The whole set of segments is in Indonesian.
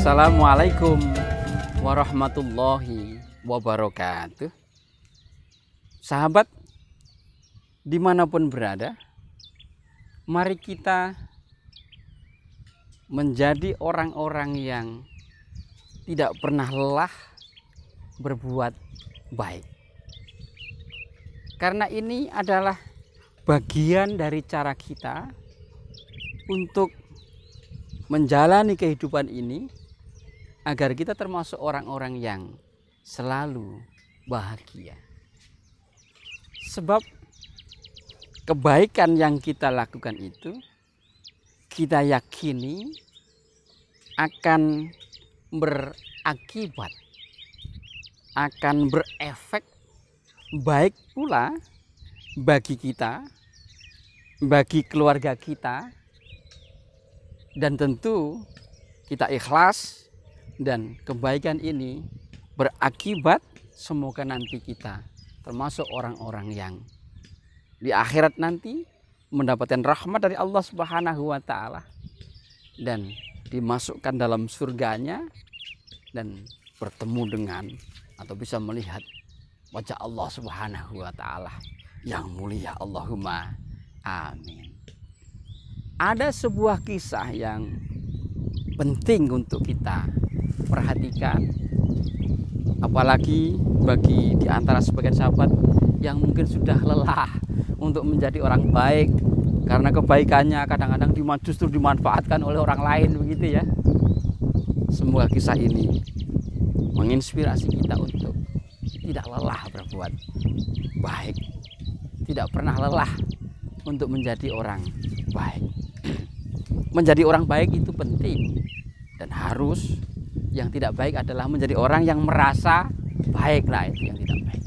Assalamualaikum warahmatullahi wabarakatuh. Sahabat dimanapun berada, mari kita menjadi orang-orang yang tidak pernah lelah berbuat baik. Karena ini adalah bagian dari cara kita untuk menjalani kehidupan ini agar kita termasuk orang-orang yang selalu bahagia. Sebab kebaikan yang kita lakukan itu kita yakini akan berakibat, akan berefek baik pula bagi kita, bagi keluarga kita, dan tentu kita ikhlas dan kebaikan ini berakibat semoga nanti kita termasuk orang-orang yang di akhirat nanti mendapatkan rahmat dari Allah Subhanahu wa Ta'ala dan dimasukkan dalam surganya dan bertemu dengan atau bisa melihat wajah Allah Subhanahu wa Ta'ala yang mulia. Allahumma amin. Ada sebuah kisah yang penting untuk kita perhatikan, apalagi bagi di antara sebagian sahabat yang mungkin sudah lelah untuk menjadi orang baik karena kebaikannya kadang-kadang justru dimanfaatkan oleh orang lain, begitu ya. Semoga kisah ini menginspirasi kita untuk tidak lelah berbuat baik, tidak pernah lelah untuk menjadi orang baik. Menjadi orang baik itu penting dan harus. Yang tidak baik adalah menjadi orang yang merasa baik, lah itu yang tidak baik.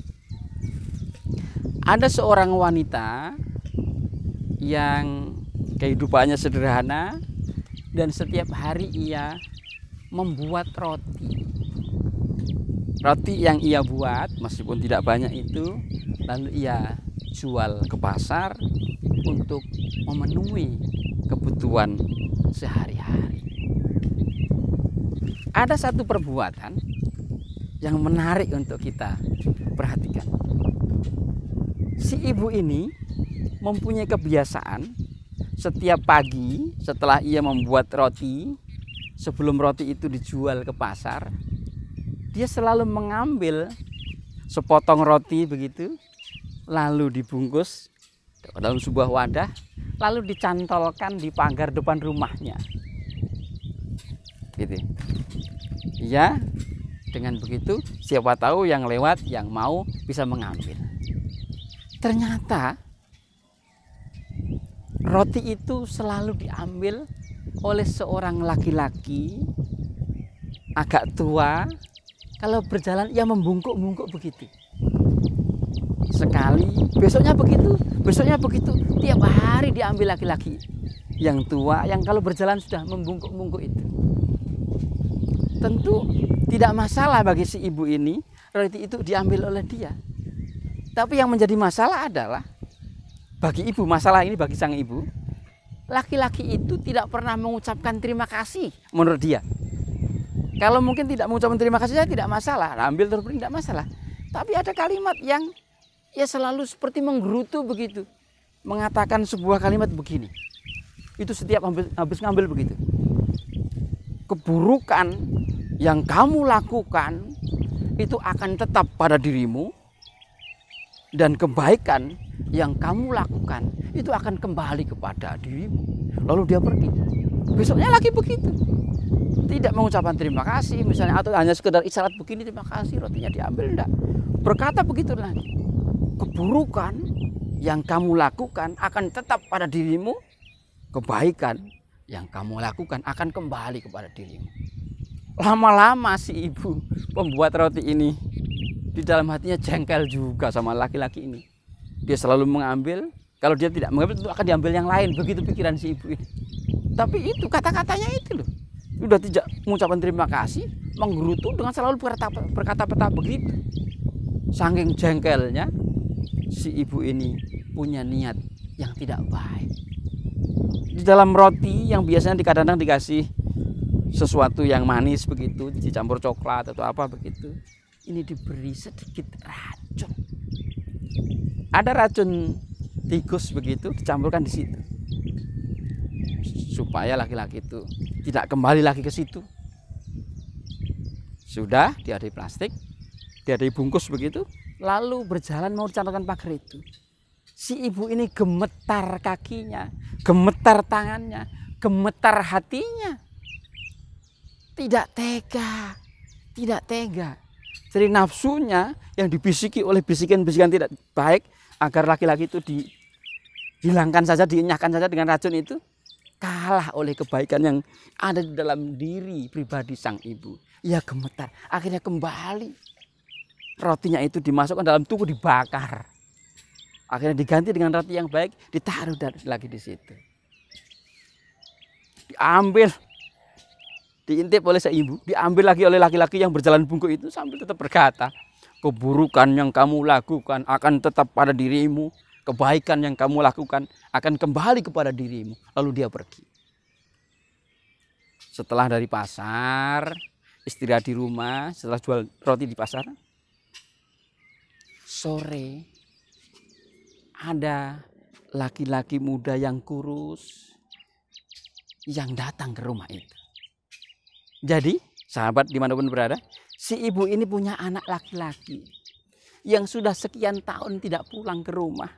Ada seorang wanita yang kehidupannya sederhana dan setiap hari ia membuat roti. Roti yang ia buat meskipun tidak banyak itu lalu ia jual ke pasar untuk memenuhi kebutuhan sehari-hari. Ada satu perbuatan yang menarik untuk kita perhatikan. Si ibu ini mempunyai kebiasaan setiap pagi setelah ia membuat roti, sebelum roti itu dijual ke pasar, dia selalu mengambil sepotong roti begitu, lalu dibungkus dalam sebuah wadah, lalu dicantolkan di pagar depan rumahnya. Gitu. Ya, dengan begitu siapa tahu yang lewat, yang mau bisa mengambil. Ternyata roti itu selalu diambil oleh seorang laki-laki agak tua. Kalau berjalan ia membungkuk-bungkuk begitu. Sekali, besoknya begitu, tiap hari diambil laki-laki yang tua yang kalau berjalan sudah membungkuk-bungkuk itu. Tentu tidak masalah bagi si ibu ini roti itu diambil oleh dia. Tapi yang menjadi masalah adalah bagi ibu, masalah ini bagi sang ibu, laki-laki itu tidak pernah mengucapkan terima kasih menurut dia. Kalau mungkin tidak mengucapkan terima kasih, saya tidak masalah, ambil terus tidak masalah. Tapi ada kalimat yang ya selalu seperti menggerutu begitu, mengatakan sebuah kalimat begini. Itu setiap habis ngambil begitu. Keburukan yang kamu lakukan itu akan tetap pada dirimu, dan kebaikan yang kamu lakukan itu akan kembali kepada dirimu. Lalu dia pergi. Besoknya lagi begitu. Tidak mengucapkan terima kasih misalnya, atau hanya sekedar isyarat begini, terima kasih, rotinya diambil, enggak. Berkata begitu lagi. Keburukan yang kamu lakukan akan tetap pada dirimu, kebaikan yang kamu lakukan akan kembali kepada dirimu. Lama-lama si ibu pembuat roti ini di dalam hatinya jengkel juga sama laki-laki ini. Dia selalu mengambil, kalau dia tidak mengambil tentu akan diambil yang lain, begitu pikiran si ibu ini. Tapi itu kata-katanya itu loh, sudah tidak mengucapkan terima kasih, menggerutu dengan selalu berkata-kata begitu. Saking jengkelnya si ibu ini punya niat yang tidak baik. Di dalam roti yang biasanya kadang-kadang dikasih sesuatu yang manis begitu, dicampur coklat atau apa begitu. Ini diberi sedikit racun. Ada racun tikus begitu dicampurkan di situ. Supaya laki-laki itu tidak kembali lagi ke situ. Sudah diadai plastik, diadai bungkus begitu, lalu berjalan mau dicantumkan pagar itu. Si ibu ini gemetar kakinya, gemetar tangannya, gemetar hatinya. Tidak tega, tidak tega. Jadi nafsunya yang dibisiki oleh bisikan-bisikan tidak baik agar laki-laki itu dihilangkan saja, dienyahkan saja dengan racun itu, kalah oleh kebaikan yang ada di dalam diri pribadi sang ibu. Ia gemetar, akhirnya kembali. Rotinya itu dimasukkan dalam tubuh, dibakar. Akhirnya diganti dengan roti yang baik, ditaruh lagi di situ. Diambil, diintip oleh si ibu, diambil lagi oleh laki-laki yang berjalan bungkuk itu sambil tetap berkata, keburukan yang kamu lakukan akan tetap pada dirimu, kebaikan yang kamu lakukan akan kembali kepada dirimu. Lalu dia pergi. Setelah dari pasar, istirahat di rumah, setelah jual roti di pasar, sore ada laki-laki muda yang kurus yang datang ke rumah itu. Jadi, sahabat dimanapun berada, si ibu ini punya anak laki-laki yang sudah sekian tahun tidak pulang ke rumah.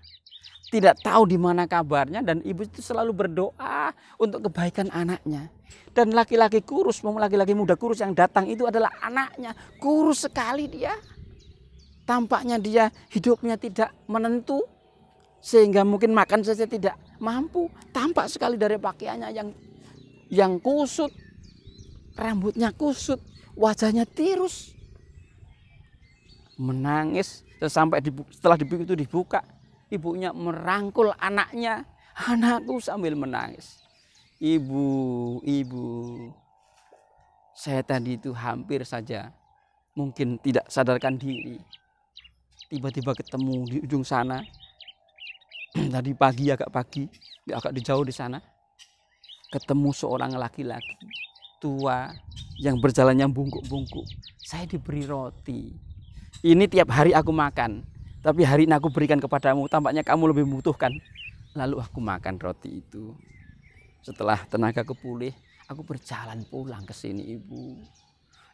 Tidak tahu di mana kabarnya, dan ibu itu selalu berdoa untuk kebaikan anaknya. Dan laki-laki kurus, laki-laki muda kurus yang datang itu adalah anaknya. Kurus sekali dia. Tampaknya dia hidupnya tidak menentu, sehingga mungkin makan saja tidak mampu. Tampak sekali dari pakaiannya yang kusut. Rambutnya kusut, wajahnya tirus, menangis. Sampai setelah itu dibuka, ibunya merangkul anaknya, anakku, sambil menangis. Ibu, saya tadi itu hampir saja mungkin tidak sadarkan diri. Tiba-tiba ketemu di ujung sana, tadi pagi, agak jauh di sana, ketemu seorang laki-laki tua yang berjalannya bungkuk-bungkuk. Saya diberi roti. Ini tiap hari aku makan, tapi hari ini aku berikan kepadamu. Tampaknya kamu lebih membutuhkan. Lalu aku makan roti itu. Setelah tenaga kepulih, aku berjalan pulang ke sini, ibu.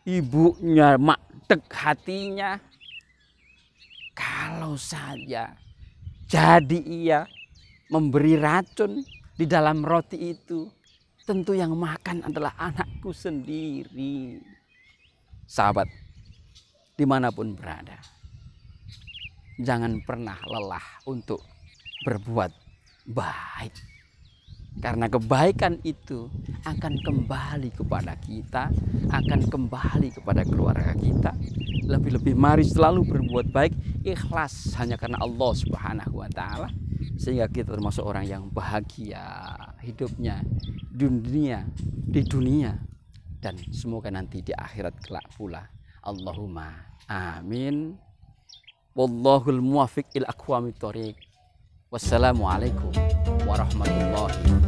Ibunya makdek hatinya. Kalau saja jadi ia memberi racun di dalam roti itu, tentu yang makan adalah anakku sendiri. Sahabat, dimanapun berada, jangan pernah lelah untuk berbuat baik. Karena kebaikan itu akan kembali kepada kita, akan kembali kepada keluarga kita. Lebih-lebih mari selalu berbuat baik, ikhlas hanya karena Allah Subhanahu wa Ta'ala, sehingga kita termasuk orang yang bahagia hidupnya di dunia dan semoga nanti di akhirat kelak pula. Allahumma amin. Wallahul muwaffiq ila aqwamit thoriq. Wassalamualaikum warahmatullahi